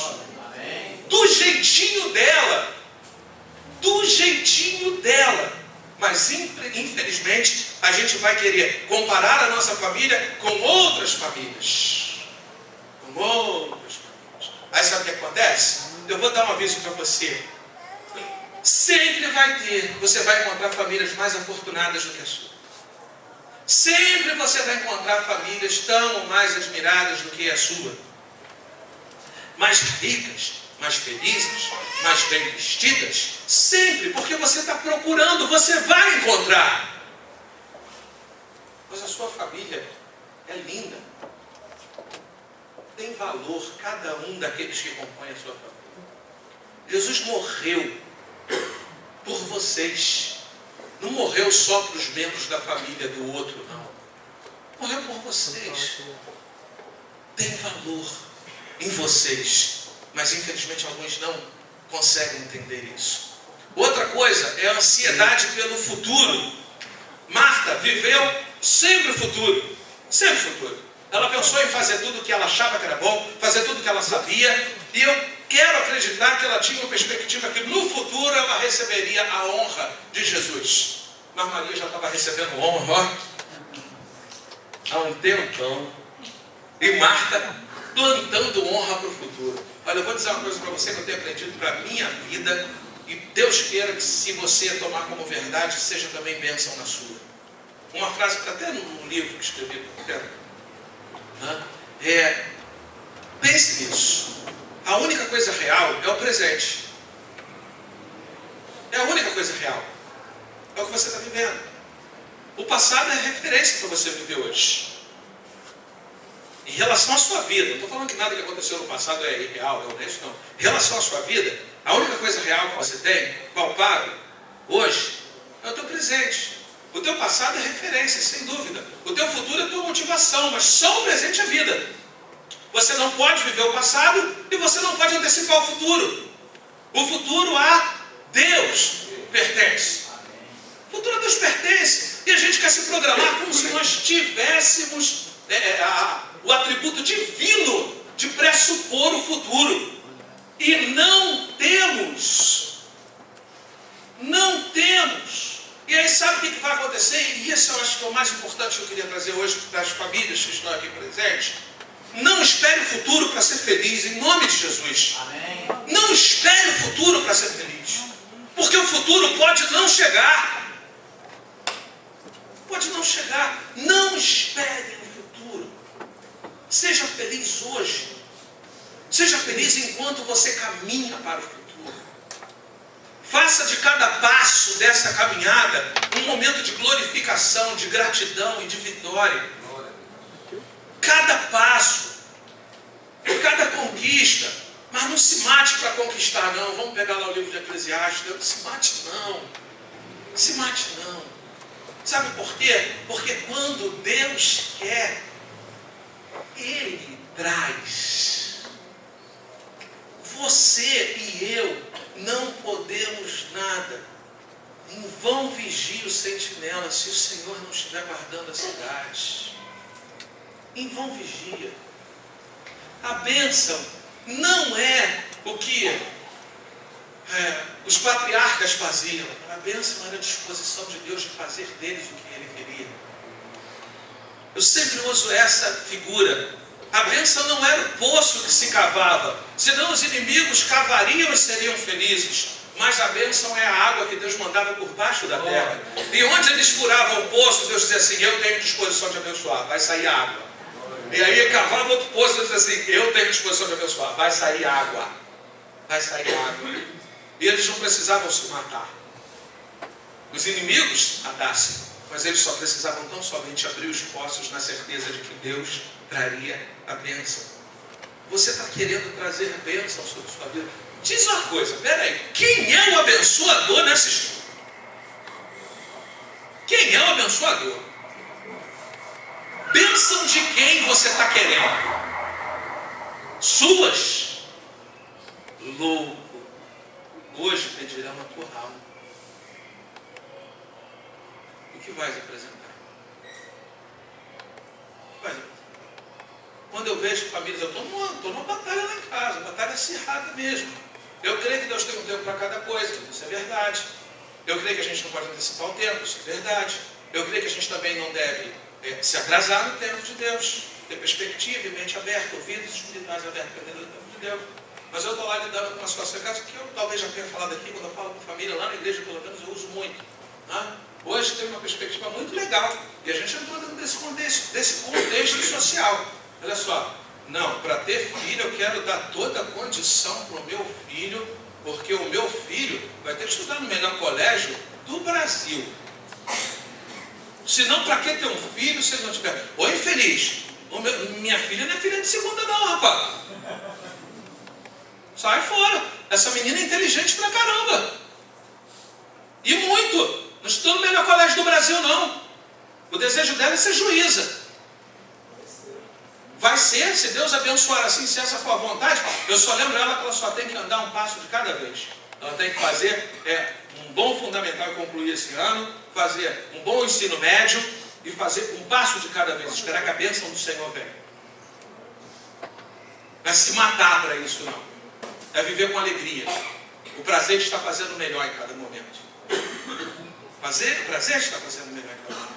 Do jeitinho dela. Do jeitinho dela. Mas infelizmente a gente vai querer comparar a nossa família com outras famílias. Com outras famílias. Aí sabe o que acontece? Eu vou dar um aviso para você. Sempre você vai encontrar famílias mais afortunadas do que a sua. Sempre você vai encontrar famílias tão ou mais admiradas do que a sua. Mais ricas, mais felizes, mais bem vestidas. Sempre, porque você está procurando, você vai encontrar. Mas a sua família é linda. Tem valor cada um daqueles que compõem a sua família. Jesus morreu por vocês. não morreu só para os membros da família do outro, não. Morreu por vocês. Tem valor em vocês, mas infelizmente alguns não conseguem entender isso. Outra coisa é a ansiedade pelo futuro. Marta viveu sempre o futuro, sempre o futuro. Ela pensou em fazer tudo o que ela achava que era bom, fazer tudo o que ela sabia, e eu quero acreditar que ela tinha uma perspectiva que no futuro ela receberia a honra de Jesus. Mas Maria já estava recebendo honra há um tempão, e Marta plantando honra para o futuro. Olha, eu vou dizer uma coisa para você que eu tenho aprendido para a minha vida, e Deus queira que se você tomar como verdade, seja também bênção na sua. Uma frase que está até num livro que escrevi por tempo. Pense nisso. A única coisa real é o presente. É a única coisa real. É o que você está vivendo. O passado é referência para você viver hoje. Em relação à sua vida, não estou falando que nada que aconteceu no passado é irreal, é honesto, não. Em relação à sua vida, a única coisa real que você tem, palpável, hoje, é o teu presente. O teu passado é referência, sem dúvida. O teu futuro é a tua motivação, mas só o presente é vida. Você não pode viver o passado e você não pode antecipar o futuro. O futuro a Deus pertence. O futuro a Deus pertence. E a gente quer se programar como se nós tivéssemos o atributo divino de pressupor o futuro. E não temos. Não temos. E aí sabe o que vai acontecer? E isso eu acho que é o mais importante que eu queria trazer hoje para as famílias que estão aqui presentes. Não espere o futuro para ser feliz, em nome de Jesus. Amém. Não espere o futuro para ser feliz. Porque o futuro pode não chegar. Pode não chegar. Não espere o futuro. Seja feliz hoje. Seja feliz enquanto você caminha para o futuro. Faça de cada passo dessa caminhada um momento de glorificação, de gratidão e de vitória. Cada passo, cada conquista, mas não se mate para conquistar, não. Vamos pegar lá o livro de Eclesiastes, não se mate, não. Se mate, não. Sabe por quê? Porque quando Deus quer, Ele traz. Você e eu não podemos nada. Em vão vigia o sentinela se o Senhor não estiver guardando a cidade. Em vão vigia. A bênção não é o que os patriarcas faziam. A bênção era a disposição de Deus de fazer deles o que Ele queria. Eu sempre uso essa figura. A bênção não era o poço que se cavava, senão os inimigos cavariam e seriam felizes. Mas a bênção é a água que Deus mandava por baixo da terra. E onde eles furavam o poço, Deus dizia assim: eu tenho disposição de abençoar, vai sair água. E aí cavava outro poço, Deus dizia assim: eu tenho disposição de abençoar, vai sair água. Vai sair água. E eles não precisavam se matar. Os inimigos matassem, mas eles só precisavam tão somente abrir os poços na certeza de que Deus traria a bênção. Você está querendo trazer bênção sobre a sua vida? Diz uma coisa, peraí, quem é o abençoador nessa história? Quem é o abençoador? Bênção de quem você está querendo? Suas? Louco, hoje pedirá uma tua alma. O que vais apresentar? O que vais apresentar? Quando eu vejo famílias, eu estou numa batalha lá em casa, batalha acirrada mesmo. Eu creio que Deus tem um tempo para cada coisa, isso é verdade. Eu creio que a gente não pode antecipar o tempo, isso é verdade. Eu creio que a gente também não deve se atrasar no tempo de Deus, ter perspectiva e mente aberta, ouvidos espirituais abertos para dentro do tempo de Deus. Mas eu estou lá lidando com uma situação em casa que eu talvez já tenha falado aqui, quando eu falo com família, lá na igreja pelo menos eu uso muito. Né? Hoje tem uma perspectiva muito legal, e a gente entrou dentro desse contexto social. Olha só, não, para ter filho eu quero dar toda a condição para o meu filho, porque o meu filho vai ter que estudar no melhor colégio do Brasil. Senão, para que ter um filho se ele não tiver? Ô infeliz, minha filha não é filha de segunda não, rapaz. Sai fora, essa menina é inteligente pra caramba. E muito. Não estudou no melhor colégio do Brasil, não. O desejo dela é ser juíza. Vai ser, se Deus abençoar assim, se essa for a vontade. Eu só lembro ela que ela só tem que andar um passo de cada vez. Ela tem que fazer um bom fundamental e concluir esse ano, fazer um bom ensino médio e fazer um passo de cada vez. Esperar que a bênção do Senhor venha. Não é se matar para isso, não. É viver com alegria. O prazer de estar fazendo melhor em cada momento. O prazer de estar fazendo melhor em cada momento.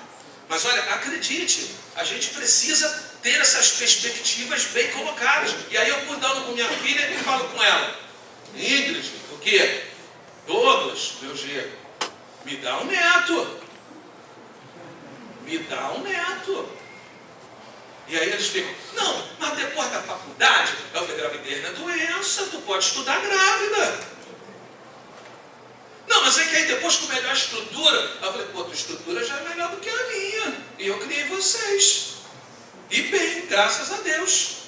Mas olha, acredite, a gente precisa ter essas perspectivas bem colocadas. E aí eu cuidando com minha filha e falo com ela: Ingrid, o quê? Douglas, meu G, me dá um neto. Me dá um neto. E aí eles ficam: não, mas depois da faculdade, eu falei: gravidez não é doença, tu pode estudar grávida. Não, mas é que aí depois com melhor estrutura, eu falei: pô, tua estrutura já é melhor do que a minha. E eu criei vocês. E bem, graças a Deus.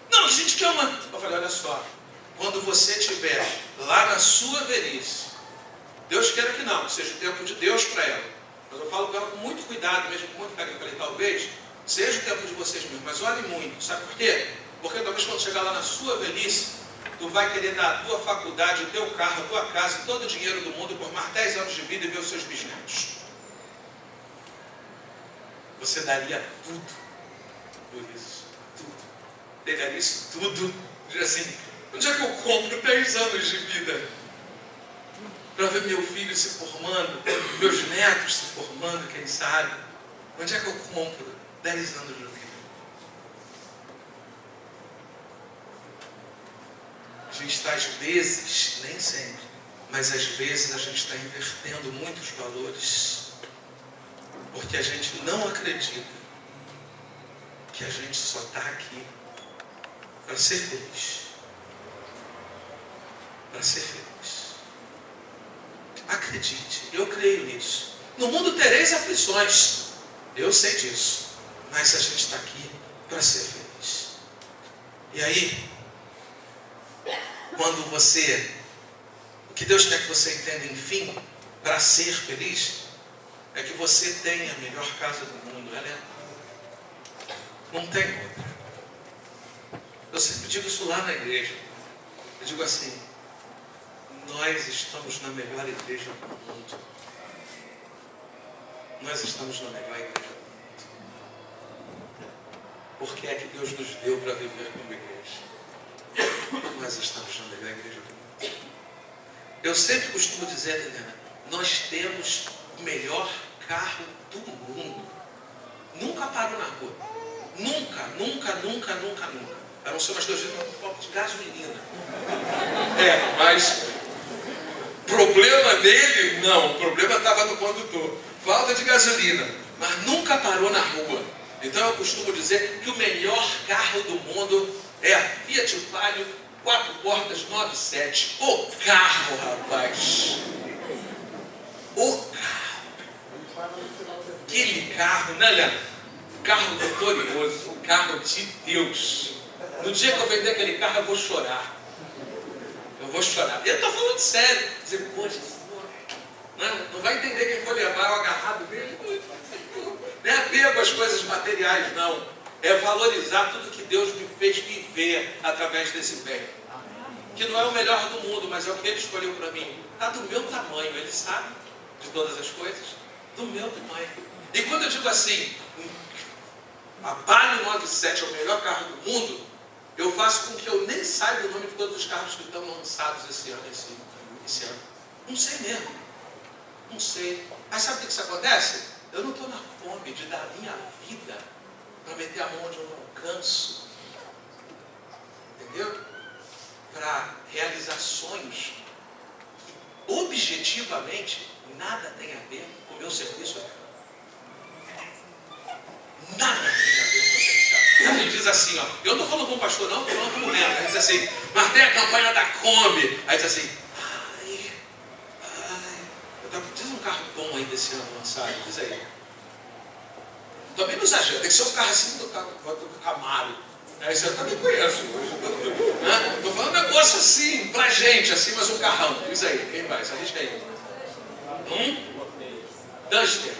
Não, a gente quer uma... Eu falei: olha só, quando você estiver lá na sua velhice, Deus queira que não, seja o tempo de Deus para ela. Mas eu falo com ela com muito cuidado, mesmo com muito carinho. Eu falei: talvez seja o tempo de vocês mesmos, mas olhe muito. Sabe por quê? Porque talvez quando chegar lá na sua velhice, tu vai querer dar a tua faculdade, o teu carro, a tua casa, todo o dinheiro do mundo por mais 10 anos de vida e ver os seus bisnetos. Você daria tudo por isso. Tudo. Pegaria isso tudo. Diria assim: onde é que eu compro 10 anos de vida? Para ver meu filho se formando, meus netos se formando, quem sabe? Onde é que eu compro 10 anos de vida? A gente está, às vezes, nem sempre, mas às vezes a gente está invertendo muitos valores, porque a gente não acredita que a gente só está aqui para ser feliz. Para ser feliz. Acredite, eu creio nisso. No mundo tereis aflições, eu sei disso, mas a gente está aqui para ser feliz. E aí, quando você, o que Deus quer que você entenda, enfim, para ser feliz, é que você tenha a melhor casa do mundo. Ela não tem outra. Eu sempre digo isso lá na igreja. Eu digo assim: nós estamos na melhor igreja do mundo. Nós estamos na melhor igreja do mundo. Porque é que Deus nos deu para viver como igreja. Nós estamos na melhor igreja do mundo. Eu sempre costumo dizer, Helena, nós temos o melhor carro do mundo. Nunca parou na rua. Nunca, nunca, nunca, nunca, nunca. A não ser umas 2 vezes com falta de gasolina. Mas problema dele, não. O problema estava no condutor. Falta de gasolina. Mas nunca parou na rua. Então eu costumo dizer que o melhor carro do mundo é a Fiat Palio 4 portas 97. O carro, rapaz. O carro. Aquele carro, né, Leandro? Carro vitorioso. O carro de Deus. No dia que eu vender aquele carro, eu vou chorar. Eu vou chorar. E eu estou falando sério. Dizer: poxa, não vai entender quem for levar o agarrado dele. Não é apego às coisas materiais, não. É valorizar tudo que Deus me fez viver através desse bem. Que não é o melhor do mundo, mas é o que Ele escolheu para mim. Está do meu tamanho, Ele sabe de todas as coisas. Do meu tamanho. E quando eu digo assim, a Palio 97 é o melhor carro do mundo, eu faço com que eu nem saiba o nome de todos os carros que estão lançados esse ano. Não sei mesmo. Não sei. Mas sabe o que isso acontece? Eu não estou na fome de dar a minha vida para meter a mão onde eu não alcanço. Entendeu? Para realizar sonhos que objetivamente nada tem a ver com o meu serviço. Nada tem a ver com o serviço. A gente diz assim, ó, eu não estou falando com o pastor, não, estou falando com o mulher. Aí diz assim: mas tem a campanha da Kombi. Aí diz assim: diz um carro bom aí desse ano lançado, diz aí. Também não exagera, tem que ser um carro assim do Camaro. Isso eu também conheço. Estou falando um negócio assim, pra gente, assim, mas um carrão. Diz aí, quem vai? Se arrisca aí. Duster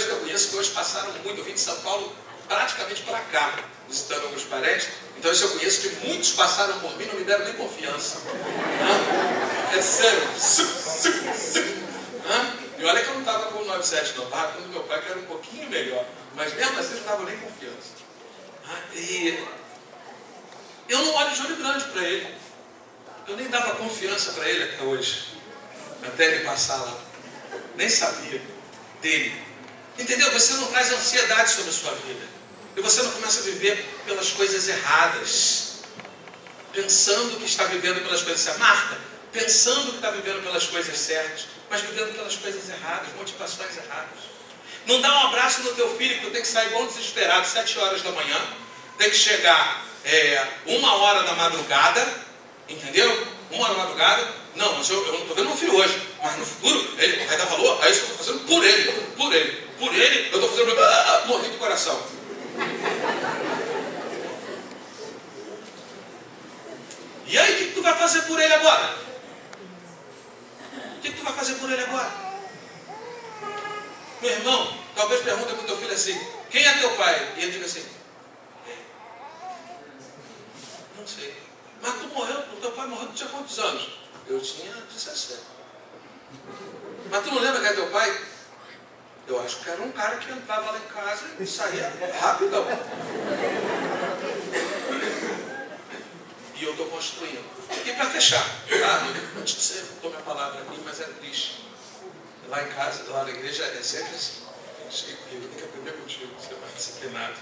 eu conheço, que hoje passaram muito. Eu vim de São Paulo praticamente para cá, visitando alguns parentes. Então isso eu conheço, que muitos passaram por mim, não me deram nem confiança. É sério. E olha que eu não estava com o 97 não, estava com o meu pai, que era um pouquinho melhor. Mas mesmo assim eu não estava nem confiança. E eu não olho de olho grande para ele. Eu nem dava confiança para ele até hoje. Até ele passar lá. Nem sabia dele. Entendeu? Você não traz ansiedade sobre a sua vida. E você não começa a viver pelas coisas erradas. Pensando que está vivendo pelas coisas certas. Marta, pensando que está vivendo pelas coisas certas, mas vivendo pelas coisas erradas, motivações erradas. Não dá um abraço no teu filho, que tu tem que sair igual desesperado, 7 horas da manhã. Tem que chegar 1h da madrugada, entendeu? 1h da madrugada. Não, mas eu não estou vendo meu filho hoje. Mas no futuro, ele vai dar valor a isso que eu estou fazendo por ele. Por ele, eu estou fazendo morrer de coração. E aí, o que tu vai fazer por ele agora? O que tu vai fazer por ele agora? Meu irmão, talvez pergunte para o teu filho assim: quem é teu pai? E ele diga assim: não sei. Mas tu morreu, o teu pai morreu, tu tinha quantos anos? Eu tinha 17. Mas tu não lembra quem é teu pai? Eu acho que era um cara que entrava lá em casa e saía rapidão. E eu estou construindo. E para fechar, antes de você botou minha palavra aqui, mas é triste. Lá em casa, lá na igreja, é sempre assim. Chega comigo, tem que aprender contigo, você é mais disciplinado.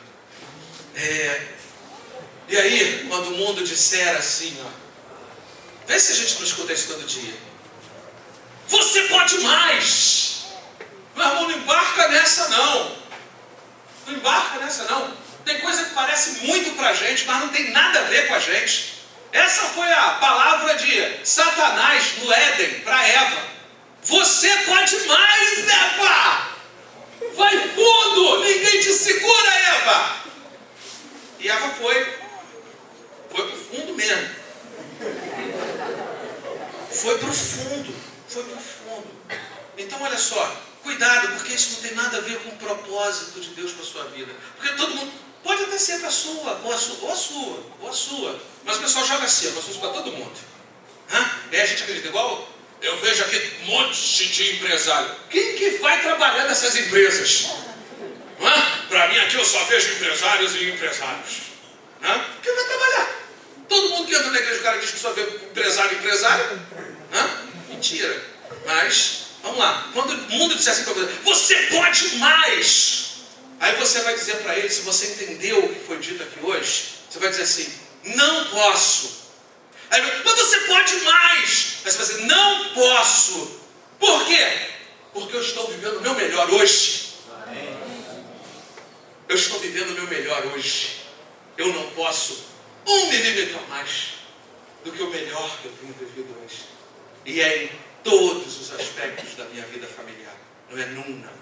E aí, quando o mundo disser assim, vê se a gente não escuta isso todo dia. Você pode mais! Meu irmão, não embarca nessa não. Não embarca nessa não. Tem coisa que parece muito pra gente, mas não tem nada a ver com a gente. Essa foi a palavra de Satanás no Éden para Eva. Você pode mais, Eva! Vai fundo! Ninguém te segura, Eva! E Eva foi pro fundo mesmo. Foi pro fundo. Então olha só, cuidado, porque isso não tem nada a ver com o propósito de Deus para a sua vida. Porque todo mundo, pode até ser para a sua, ou a sua. Mas o pessoal joga assim, nós somos para todo mundo. E aí a gente acredita, igual eu vejo aqui um monte de empresário. Quem que vai trabalhar nessas empresas? Para mim aqui eu só vejo empresários e empresários. Quem vai trabalhar? Todo mundo que entra na igreja, o cara diz que só vê empresário. Mentira. Mas, vamos lá. Quando o mundo disser assim para você pode mais. Aí você vai dizer para ele, se você entendeu o que foi dito aqui hoje, você vai dizer assim: não posso. Aí ele vai, mas você pode mais. Aí você vai dizer: não posso. Por quê? Porque eu estou vivendo o meu melhor hoje. Eu estou vivendo o meu melhor hoje. Eu não posso 1 milímetro a mais do que o melhor que eu tenho vivido hoje. E é em todos os aspectos da minha vida familiar. Não é num, não.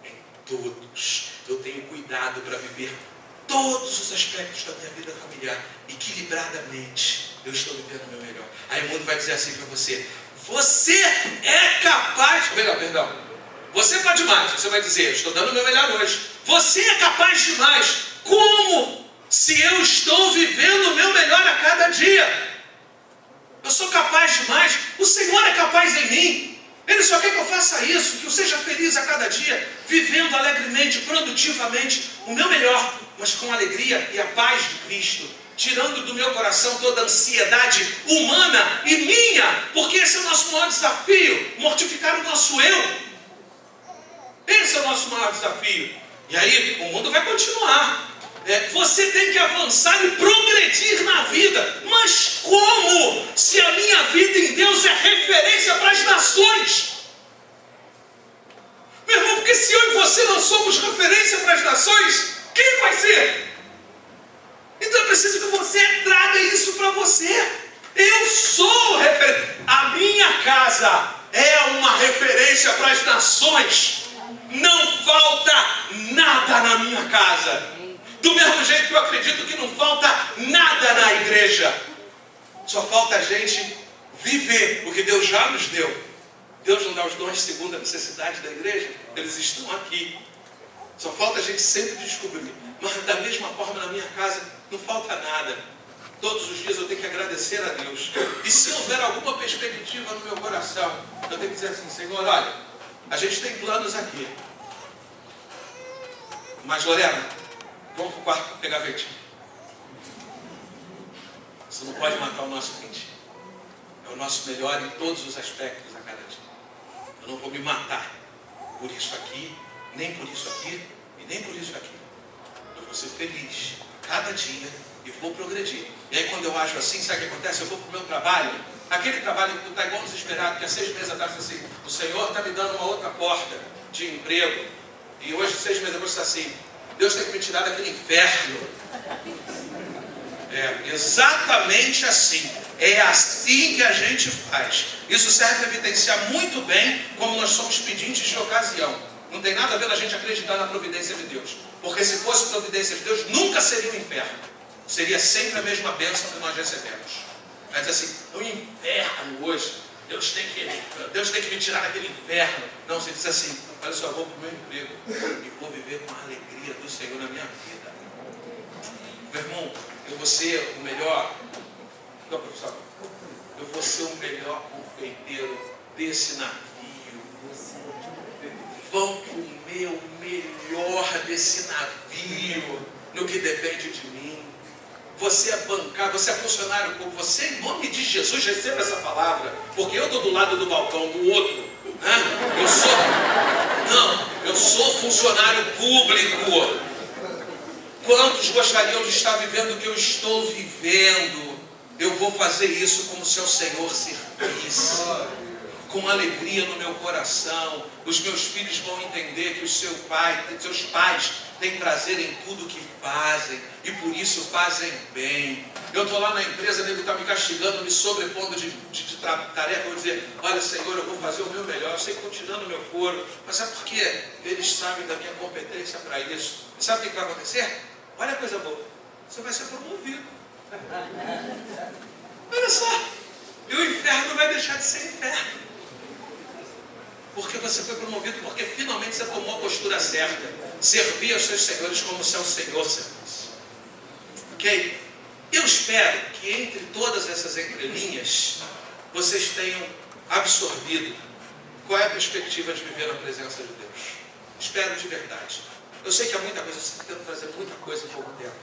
É em todos. Eu tenho cuidado para viver todos os aspectos da minha vida familiar equilibradamente. Eu estou vivendo o meu melhor. Aí o mundo vai dizer assim para você: você é capaz... Perdão. Você pode mais. Você vai dizer: eu estou dando o meu melhor hoje. Você é capaz de mais. Como? Se eu estou vivendo o meu melhor a cada dia. Eu sou capaz de mais. O Senhor é capaz em mim. Ele só quer que eu faça isso, que eu seja feliz a cada dia, vivendo alegremente, produtivamente, o meu melhor, mas com a alegria e a paz de Cristo, tirando do meu coração toda a ansiedade humana e minha, porque esse é o nosso maior desafio, mortificar o nosso eu. Esse é o nosso maior desafio. E aí, o mundo vai continuar. Você tem que avançar e progredir na vida. Mas como? Se a minha vida em Deus é referência para as nações. Meu irmão, porque se eu e você não somos referência para as nações, quem vai ser? Então é preciso que você traga isso para você. Eu sou referência. A minha casa é uma referência para as nações. Não falta nada na minha casa. Do mesmo jeito que eu acredito que não falta nada na igreja. Só falta a gente viver o que Deus já nos deu. Deus não dá os dons segundo a necessidade da igreja? Eles estão aqui. Só falta a gente sempre descobrir. Mas da mesma forma na minha casa não falta nada. Todos os dias eu tenho que agradecer a Deus. E se houver alguma perspectiva no meu coração, eu tenho que dizer assim: Senhor, olha, a gente tem planos aqui. Mas Lorena, vamos para o quarto pegar ventinho. Você não pode matar o nosso ventinho. É o nosso melhor em todos os aspectos a cada dia. Eu não vou me matar por isso aqui, nem por isso aqui, e nem por isso aqui. Eu vou ser feliz a cada dia e vou progredir. E aí quando eu acho assim, sabe o que acontece? Eu vou para o meu trabalho, aquele trabalho que tu está igual desesperado, que há 6 meses atrás assim, o Senhor está me dando uma outra porta de emprego, e hoje, 6 meses depois, está assim, Deus tem que me tirar daquele inferno. É exatamente assim. É assim que a gente faz. Isso serve para evidenciar muito bem como nós somos pedintes de ocasião. Não tem nada a ver a gente acreditar na providência de Deus. Porque se fosse providência de Deus, nunca seria um inferno. Seria sempre a mesma bênção que nós recebemos. Mas assim, o inferno hoje, Deus tem que me tirar daquele inferno. Não, você diz assim: olha só, eu vou para o meu emprego e vou viver com a alegria do Senhor na minha vida. Meu irmão, eu vou ser o melhor. Não, professor, eu vou ser o melhor confeiteiro desse navio. Vão comer o melhor desse navio, no que depende de mim. Você é bancário, você é funcionário público. Você, em nome de Jesus, receba essa palavra. Porque eu estou do lado do balcão do outro. Né? Eu sou funcionário público. Quantos gostariam de estar vivendo o que eu estou vivendo? Eu vou fazer isso como se o Senhor servisse, com alegria no meu coração. Os meus filhos vão entender que seus pais têm prazer em tudo que fazem, e por isso fazem bem. Eu estou lá na empresa, o nego está me castigando, me sobrepondo de tarefa. Eu vou dizer: olha, Senhor, eu vou fazer o meu melhor. Eu sei que estou tirando o meu couro, mas é porque eles sabem da minha competência para isso. E sabe o que vai acontecer? Olha a coisa boa, você vai ser promovido. Olha só, e o inferno não vai deixar de ser inferno, porque você foi promovido, porque finalmente você tomou a postura certa, servir aos seus senhores como se é o Senhor servisse. Ok? Eu espero que entre todas essas entrelinhas vocês tenham absorvido qual é a perspectiva de viver na presença de Deus. Espero de verdade. Eu sei que há muita coisa, você tenta trazer muita coisa em pouco tempo,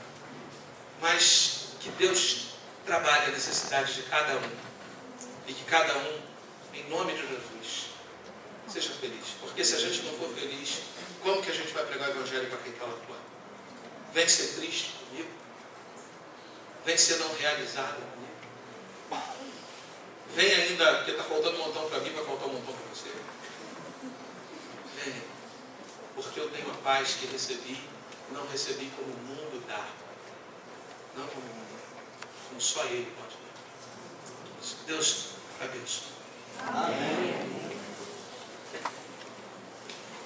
mas que Deus trabalhe a necessidade de cada um, e que cada um, em nome de Jesus, seja feliz. Porque se a gente não for feliz, como que a gente vai pregar o Evangelho para quem está lá fora? Vem ser triste comigo? Vem ser não realizado comigo? Vem ainda, porque está faltando um montão para mim, vai faltar um montão para você. Vem, porque eu tenho a paz que recebi, não recebi como o mundo dá. Não como o mundo, como só Ele pode dar. Deus abençoe. Amém.